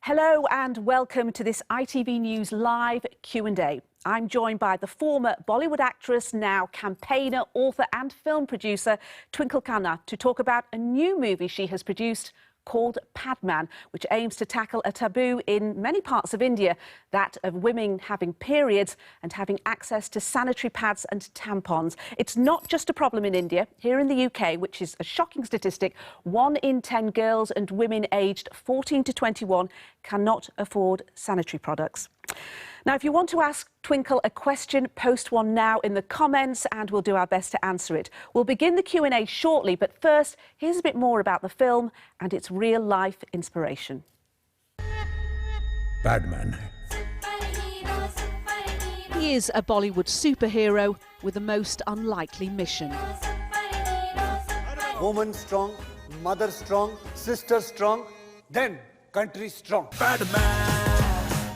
Hello and welcome to this ITV News Live Q&A. I'm joined by the former Bollywood actress, now campaigner, author and film producer, Twinkle Khanna, to talk about a new movie she has produced called Padman, which aims to tackle a taboo in many parts of India, that of women having periods and having access to sanitary pads and tampons. It's not just a problem in India. Here in the UK, which is a shocking statistic, 1 in 10 girls and women aged 14 to 21 cannot afford sanitary products. Now, if you want to ask Twinkle a question, post one now in the comments and we'll do our best to answer it. We'll begin the Q&A shortly, but first, here's a bit more about the film and its real-life inspiration. Padman. He is a Bollywood superhero with a most unlikely mission. Woman strong, mother strong, sister strong, then country strong.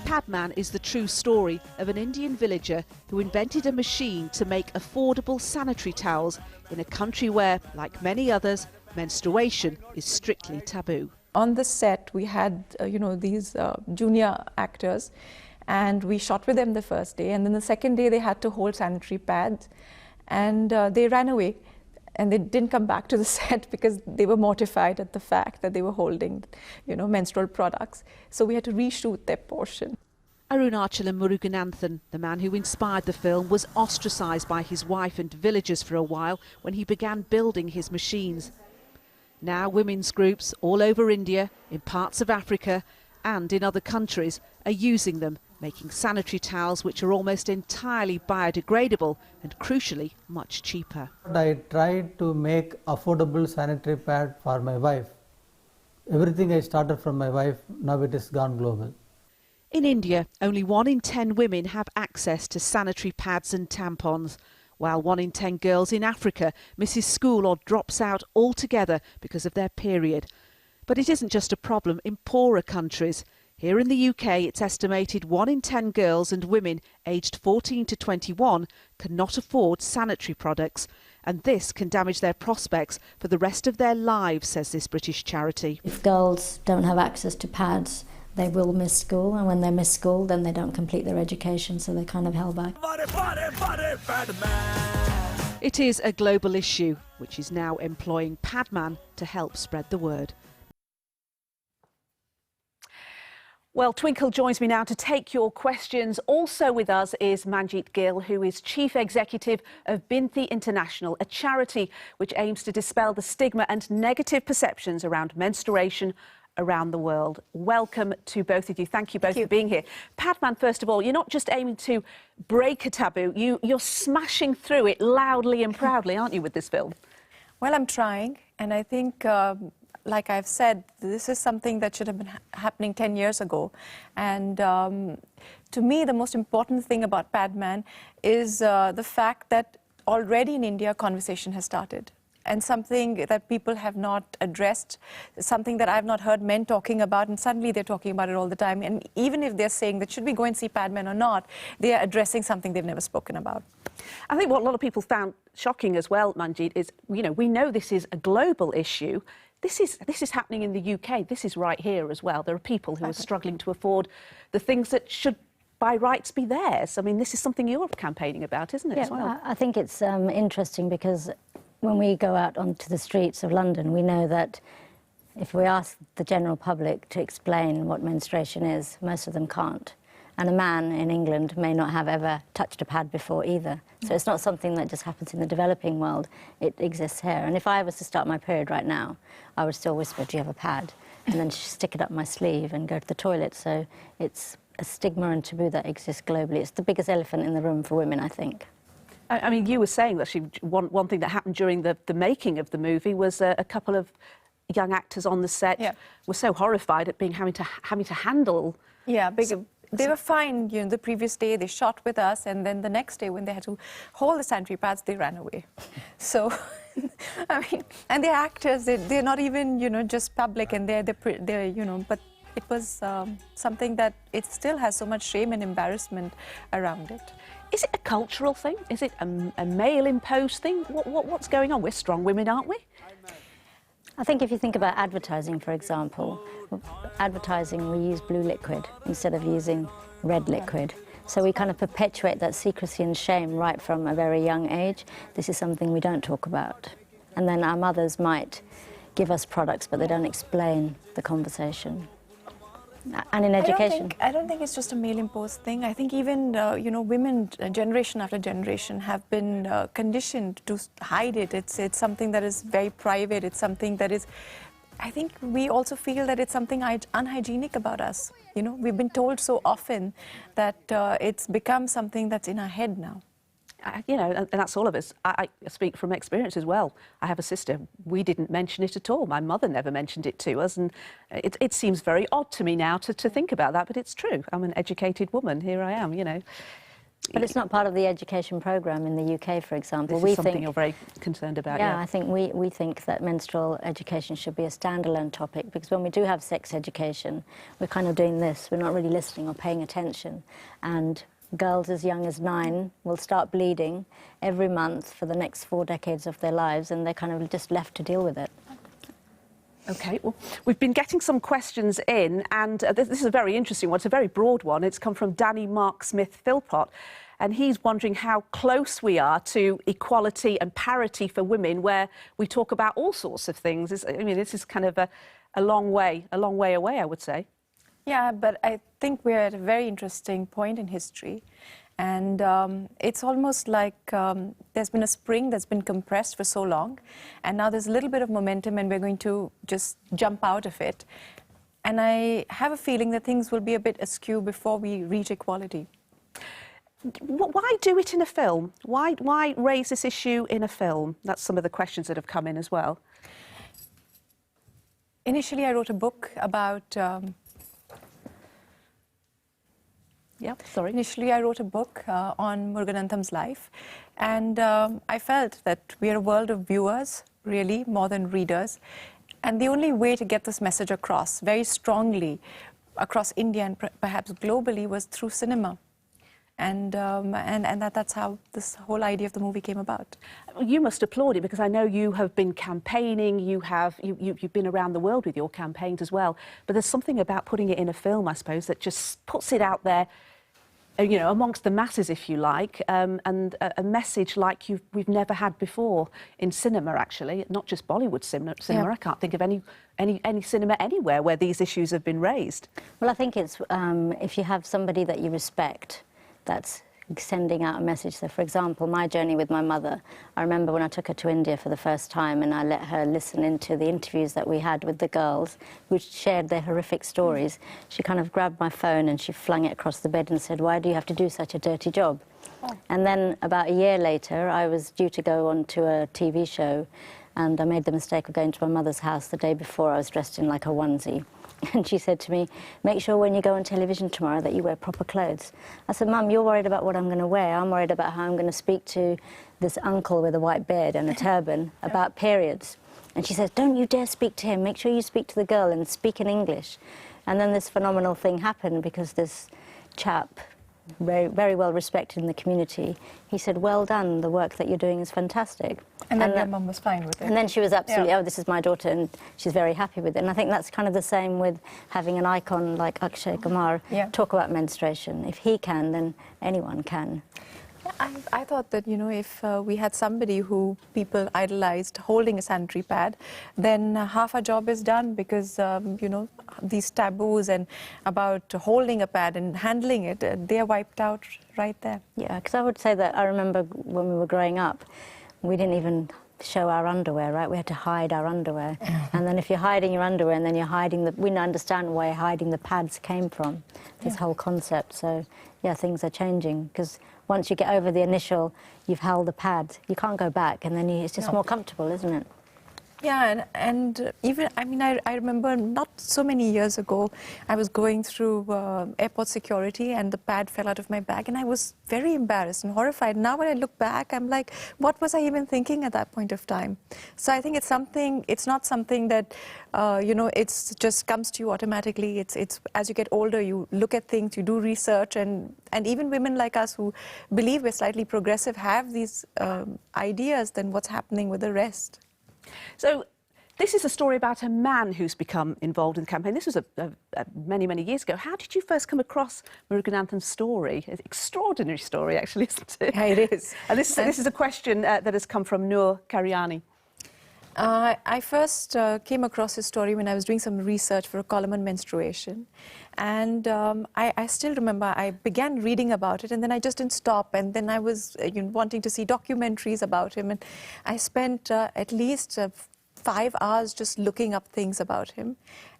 Padman is the true story of an Indian villager who invented a machine to make affordable sanitary towels in a country where, like many others, menstruation is strictly taboo. On the set, we had, these junior actors, and we shot with them the first day. And then the second day, they had to hold sanitary pads, and they ran away. And they didn't come back to the set because they were mortified at the fact that they were holding, menstrual products. So we had to reshoot their portion. Arunachalam Muruganathan, the man who inspired the film, was ostracised by his wife and villagers for a while when he began building his machines. Now women's groups all over India, in parts of Africa and in other countries are using them, making sanitary towels which are almost entirely biodegradable and, crucially, much cheaper. I tried to make affordable sanitary pad for my wife. Everything I started from my wife, now it has gone global. In India, only 1 in 10 women have access to sanitary pads and tampons, while 1 in 10 girls in Africa misses school or drops out altogether because of their period. But it isn't just a problem in poorer countries. Here in the UK, it's estimated 1 in 10 girls and women aged 14 to 21 cannot afford sanitary products. And this can damage their prospects for the rest of their lives, says this British charity. If girls don't have access to pads, they will miss school, and when they miss school, then they don't complete their education, so they're kind of held back. It is a global issue, which is now employing Padman to help spread the word. Well, Twinkle joins me now to take your questions. Also with us is Manjeet Gill, who is Chief Executive of Binti International, a charity which aims to dispel the stigma and negative perceptions around menstruation around the world. Welcome to both of you. Thank you both for being here. Padman, first of all, you're not just aiming to break a taboo, you're smashing through it loudly and proudly, aren't you, with this film? Well, I'm trying, and I think, like I've said, this is something that should have been happening 10 years ago. And to me, the most important thing about Padman is the fact that already in India, conversation has started. And something that people have not addressed, something that I've not heard men talking about, and suddenly they're talking about it all the time. And even if they're saying that should we go and see Padman or not, they are addressing something they've never spoken about. I think what a lot of people found shocking as well, Manjeet, is, we know this is a global issue. This is happening in the UK. This is right here as well. There are people who are struggling to afford the things that should, by rights, be theirs. I mean, this is something you're campaigning about, isn't it, as well? I think it's interesting because when we go out onto the streets of London, we know that if we ask the general public to explain what menstruation is, most of them can't. And a man in England may not have ever touched a pad before either. So it's not something that just happens in the developing world. It exists here. And if I was to start my period right now, I would still whisper, do you have a pad? And then stick it up my sleeve and go to the toilet. So it's a stigma and taboo that exists globally. It's the biggest elephant in the room for women, I think. I mean, you were saying that one thing that happened during the making of the movie was a couple of young actors on the set were so horrified at having to handle. Yeah, they were fine, the previous day they shot with us, and then the next day when they had to hold the sanitary pads, they ran away. So, I mean, and they're actors, they're not even, just public, and they're but it was something that it still has so much shame and embarrassment around it. Is it a cultural thing? Is it a male-imposed thing? What's going on? We're strong women, aren't we? I think if you think about advertising, for example, advertising, we use blue liquid instead of using red liquid. So we kind of perpetuate that secrecy and shame right from a very young age. This is something we don't talk about. And then our mothers might give us products, but they don't explain the conversation. And in education. I don't think it's just a male-imposed thing. I think even, women, generation after generation, have been conditioned to hide it. It's something that is very private. It's something that is... I think we also feel that it's something unhygienic about us. You know, we've been told so often that it's become something that's in our head now. And that's all of us. I speak from experience as well. I have a sister. We didn't mention it at all. My mother never mentioned it to us, and it seems very odd to me now to think about that, but it's true. I'm an educated woman. Here I am, But it's not part of the education programme in the UK, for example. This is something you're very concerned about, yeah. I think we think that menstrual education should be a standalone topic, because when we do have sex education, we're kind of doing this. We're not really listening or paying attention. And girls as young as 9 will start bleeding every month for the next 4 decades of their lives, and they're kind of just left to deal with it. OK, well, we've been getting some questions in, and this is a very interesting one. It's a very broad one. It's come from Danny Mark Smith-Philpott, and he's wondering how close we are to equality and parity for women, where we talk about all sorts of things. This is kind of a long way away, I would say. Yeah, but I think we're at a very interesting point in history. And it's almost like there's been a spring that's been compressed for so long, and now there's a little bit of momentum and we're going to just jump out of it. And I have a feeling that things will be a bit askew before we reach equality. Why do it in a film? Why raise this issue in a film? That's some of the questions that have come in as well. Initially, I wrote a book about... Initially, I wrote a book on Muruganantham's life, and I felt that we are a world of viewers, really, more than readers, and the only way to get this message across very strongly across India and perhaps globally was through cinema. And that's how this whole idea of the movie came about. You must applaud it, because I know you have been campaigning, you've been around the world with your campaigns as well, but there's something about putting it in a film, I suppose, that just puts it out there, amongst the masses, if you like, and a message like we've never had before in cinema, actually, not just Bollywood cinema. Yeah. I can't think of any cinema anywhere where these issues have been raised. Well, I think it's if you have somebody that you respect, that's sending out a message. So, for example, my journey with my mother, I remember when I took her to India for the first time and I let her listen into the interviews that we had with the girls who shared their horrific stories. She kind of grabbed my phone and she flung it across the bed and said, "Why do you have to do such a dirty job?" Oh. And then about a year later, I was due to go on to a TV show, and I made the mistake of going to my mother's house the day before. I was dressed in like a onesie. And she said to me, "Make sure when you go on television tomorrow that you wear proper clothes." I said, "Mum, you're worried about what I'm going to wear. I'm worried about how I'm going to speak to this uncle with a white beard and a turban about periods." And she says, "Don't you dare speak to him. Make sure you speak to the girl and speak in English." And then this phenomenal thing happened, because this chap, very, very well respected in the community, he said, "Well done, the work that you're doing is fantastic." And then your mum was fine with it. And then she was absolutely, "Oh, this is my daughter," and she's very happy with it. And I think that's kind of the same with having an icon like Akshay Kumar talk about menstruation. If he can, then anyone can. I thought that, if we had somebody who people idolized holding a sanitary pad, then half our job is done, because, these taboos and about holding a pad and handling it, they are wiped out right there. Yeah, because I would say that I remember when we were growing up, we didn't even show our underwear, right? We had to hide our underwear. And then if you're hiding your underwear and then you're hiding we understand where hiding the pads came from, this whole concept. So, yeah, things are changing, because once you get over the initial, you've held the pad, you can't go back, and then it's just more comfortable, isn't it? Yeah, and even, I remember not so many years ago, I was going through airport security and the pad fell out of my bag, and I was very embarrassed and horrified. Now when I look back, I'm like, what was I even thinking at that point of time? So I think it's not something that, it's just comes to you automatically. It's as you get older, you look at things, you do research, and even women like us who believe we're slightly progressive have these ideas, then what's happening with the rest? So This is a story about a man who's become involved in the campaign. This was many, many years ago. How did you first come across Muruganathan's story? It's an extraordinary story, actually, isn't it? Yeah, it is. And this is a question that has come from Noor Karyani. I first came across his story when I was doing some research for a column on menstruation. And I still remember I began reading about it, and then I just didn't stop. And then I was wanting to see documentaries about him. And I spent at least 5 hours just looking up things about him.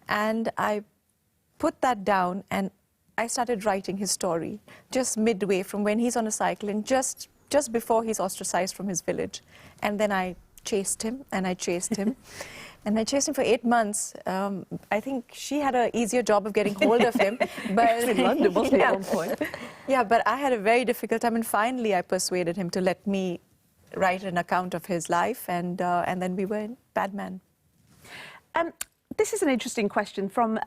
And I put that down, and I started writing his story just midway from when he's on a cycle and just before he's ostracized from his village. And then I chased him, and I chased him. And I chased him for 8 months. I think she had an easier job of getting hold of him. But in London, wasn't it, at one point? Yeah, but I had a very difficult time, and finally I persuaded him to let me write an account of his life, and then we were in Bad Man. This is an interesting question from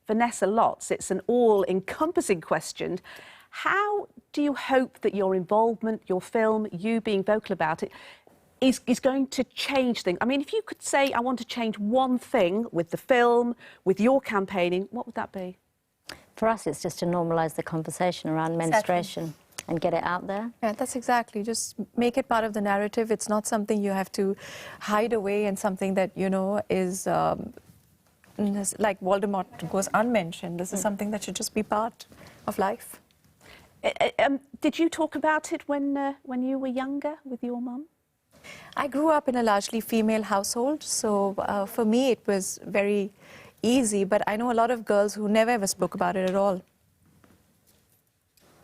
Vanessa Lotz. It's an all-encompassing question. How do you hope that your involvement, your film, you being vocal about it, is going to change things? I mean, if you could say, I want to change one thing with the film, with your campaigning, what would that be? For us, it's just to normalise the conversation around menstruation and get it out there. Yeah, that's exactly. Just make it part of the narrative. It's not something you have to hide away, and something that, is like Voldemort goes unmentioned. This is something that should just be part of life. Did you talk about it when you were younger with your mum? I grew up in a largely female household, so for me it was very easy, but I know a lot of girls who never ever spoke about it at all.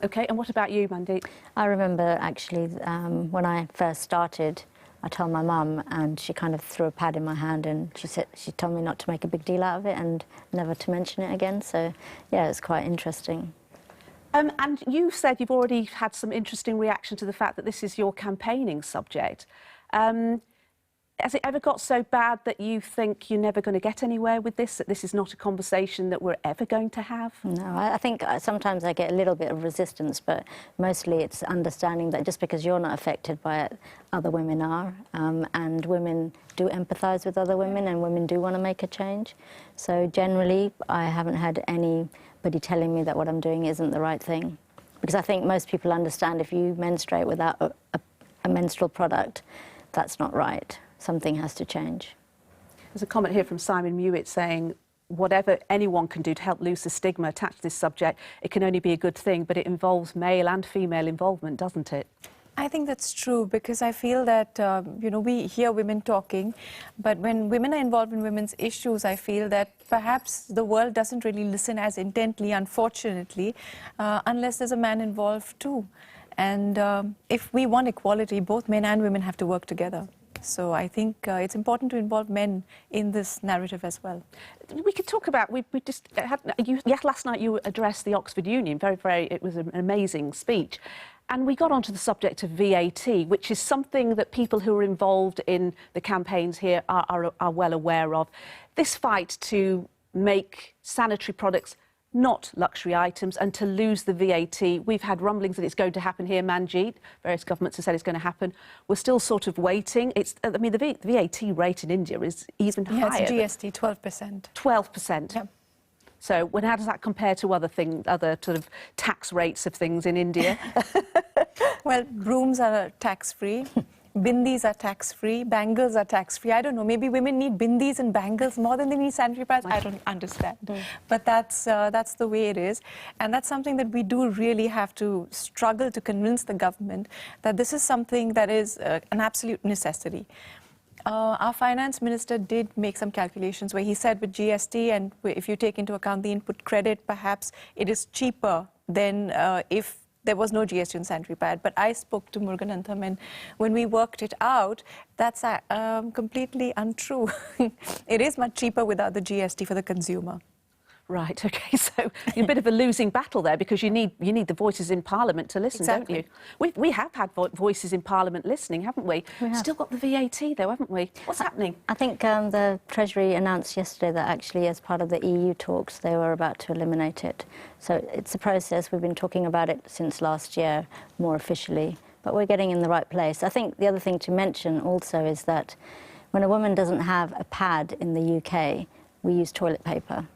OK, and what about you, Mandeep? I remember, actually, when I first started, I told my mum, and she kind of threw a pad in my hand, and she told me not to make a big deal out of it and never to mention it again. So, yeah, it's quite interesting. And you said you've already had some interesting reaction to the fact that this is your campaigning subject. Has it ever got so bad that you think you're never going to get anywhere with this, that this is not a conversation that we're ever going to have? No, I think sometimes I get a little bit of resistance, but mostly it's understanding that just because you're not affected by it, other women are, and women do empathise with other women, and women do want to make a change. So generally, I haven't had anybody telling me that what I'm doing isn't the right thing. Because I think most people understand if you menstruate without a menstrual product, that's not right. Something has to change. There's a comment here from Simon Mewett saying, whatever anyone can do to help lose the stigma attached to this subject, it can only be a good thing, but it involves male and female involvement, doesn't it? I think that's true, because I feel that, we hear women talking, but when women are involved in women's issues, I feel that perhaps the world doesn't really listen as intently, unfortunately, unless there's a man involved too. And if we want equality, both men and women have to work together. So I think it's important to involve men in this narrative as well. We could talk about, we just had, last night you addressed the Oxford Union, it was an amazing speech. And we got onto the subject of VAT, which is something that people who are involved in the campaigns here are well aware of. This fight to make sanitary products not luxury items and to lose the VAT. We've had rumblings that it's going to happen here, Manjeet. Various governments have said it's going to happen. We're still sort of waiting. I mean, the VAT rate in India is even higher. Yeah, it's GST, 12%. 12%. Yeah. So how does that compare to other sort of tax rates of things in India? Well, brooms are tax-free. Bindis are tax-free, bangles are tax-free. I don't know, maybe women need bindis and bangles more than they need sanitary pads. I don't understand. But that's the way it is. And that's something that we do really have to struggle to convince the government that this is something that is an absolute necessity. Our finance minister did make some calculations where he said with GST, and if you take into account the input credit, perhaps it is cheaper than if there was no GST on sanitary pad. But I spoke to Muruganathan, and when we worked it out, that's completely untrue. It is much cheaper without the GST for the consumer. Right, OK, so you're a bit of a losing battle there, because you need the voices in Parliament to listen, Exactly. don't you? We have had voices in Parliament listening, haven't we? We have. Still got the VAT, though, haven't we? What's happening? I think the Treasury announced yesterday that actually, as part of the EU talks, they were about to eliminate it. So it's a process. We've been talking about it since last year, more officially, but we're getting in the right place. I think the other thing to mention also is that When a woman doesn't have a pad in the UK, we use toilet paper.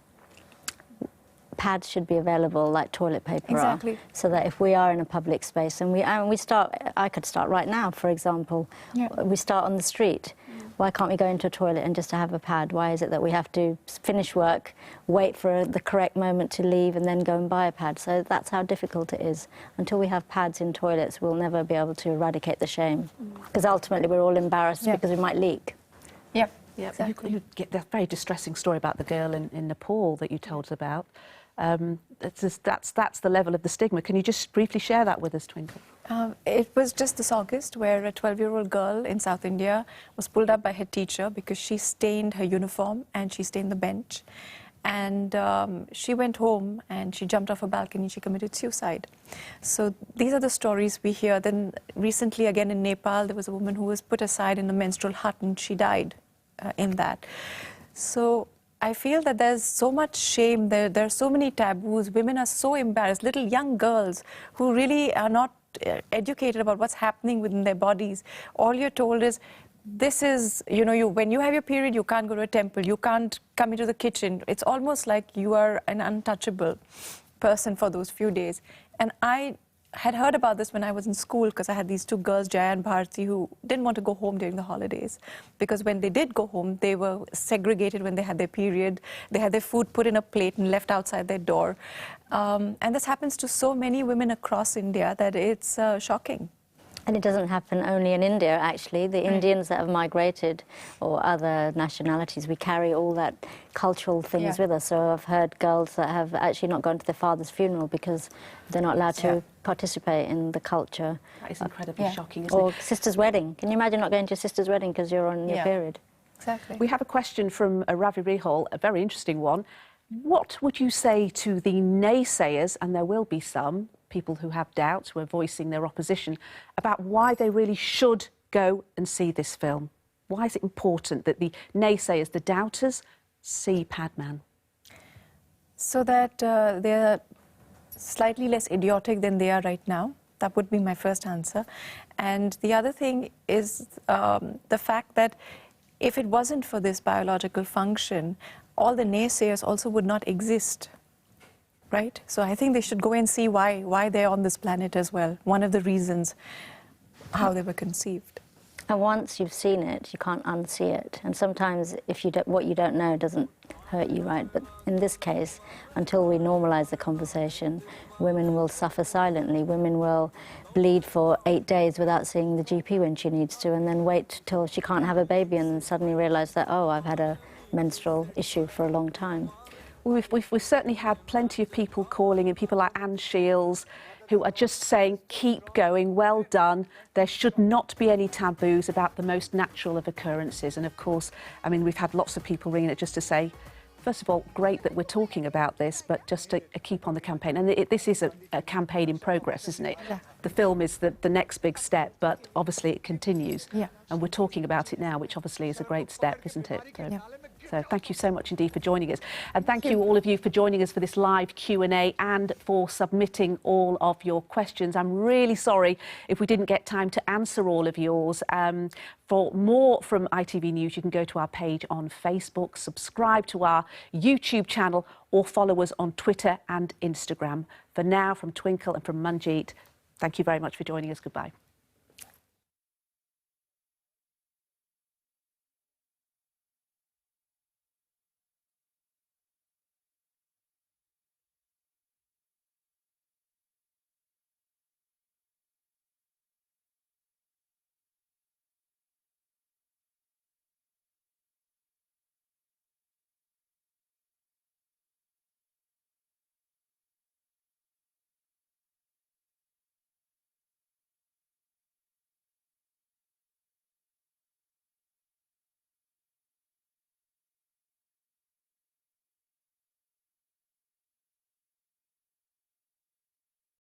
Pads should be available like toilet paper Exactly. are, so that if we are in a public space and we start, I could start right now, for example. Yeah. We start on the street. Why can't we go into a toilet and just have a pad? Why is it that we have to finish work, wait for the correct moment to leave and then go and buy a pad? So that's how difficult it is. Until we have pads in toilets, we'll never be able to eradicate the shame. Because ultimately we're all embarrassed because we might leak. Yep. Yeah, Exactly. you get that very distressing story about the girl in Nepal that you told us about. That's the level of the stigma. Can you just briefly share that with us, Twinkle? It was just this August where a 12-year-old girl in South India was pulled up by her teacher because she stained her uniform and she stained the bench. And she went home and she jumped off a balcony and she committed suicide. So these are the stories we hear. Then recently again in Nepal, there was a woman who was put aside in a menstrual hut and she died in that. So I feel that there's so much shame, there are so many taboos, women are so embarrassed, little young girls who really are not educated about what's happening within their bodies. All you're told is, this is, you know, when you have your period, you can't go to a temple, you can't come into the kitchen. It's almost like you are an untouchable person for those few days. And I had heard about this when I was in school because I had these two girls, Jaya and Bharti, who didn't want to go home during the holidays because when they did go home, they were segregated when they had their period. They had their food put in a plate and left outside their door. And this happens to so many women across India that it's shocking. And it doesn't happen only in India, actually. The Indians that have migrated, or other nationalities, we carry all that cultural things with us. So I've heard girls that have actually not gone to their father's funeral because they're not allowed to participate in the culture. That is incredibly shocking, isn't Or it? sister's wedding. Can you imagine not going to your sister's wedding because you're on your period? Exactly. We have a question from Ravi Rihal, a very interesting one. What would you say to the naysayers, and there will be some, people who have doubts, who are voicing their opposition, about why they really should go and see this film? Why is it important that the naysayers, the doubters, see Padman? So that they're slightly less idiotic than they are right now. That would be my first answer. And the other thing is the fact that if it wasn't for this biological function, all the naysayers also would not exist. Right? So I think they should go and see why they're on this planet as well. One of the reasons how they were conceived. And once you've seen it, you can't unsee it. And sometimes if you what you don't know doesn't hurt you, right? But in this case, until we normalise the conversation, women will suffer silently. Women will bleed for 8 days without seeing the GP when she needs to, and then wait till she can't have a baby and then suddenly realise that, oh, I've had a menstrual issue for a long time. We've certainly had plenty of people calling in, people like Anne Shields, who are just saying, keep going, well done. There should not be any taboos about the most natural of occurrences. And of course, I mean, we've had lots of people ringing it just to say, first of all, great that we're talking about this, but just to keep on the campaign. And this is a campaign in progress, isn't it? Yeah. The film is the next big step, but obviously it continues. Yeah. And we're talking about it now, which obviously is a great step, isn't it? Yeah. So thank you so much indeed for joining us. And thank you all of you for joining us for this live Q&A and for submitting all of your questions. I'm really sorry if we didn't get time to answer all of yours. For more from ITV News, you can go to our page on Facebook, subscribe to our YouTube channel or follow us on Twitter and Instagram. For now, from Twinkle and from Manjeet, thank you very much for joining us. Goodbye.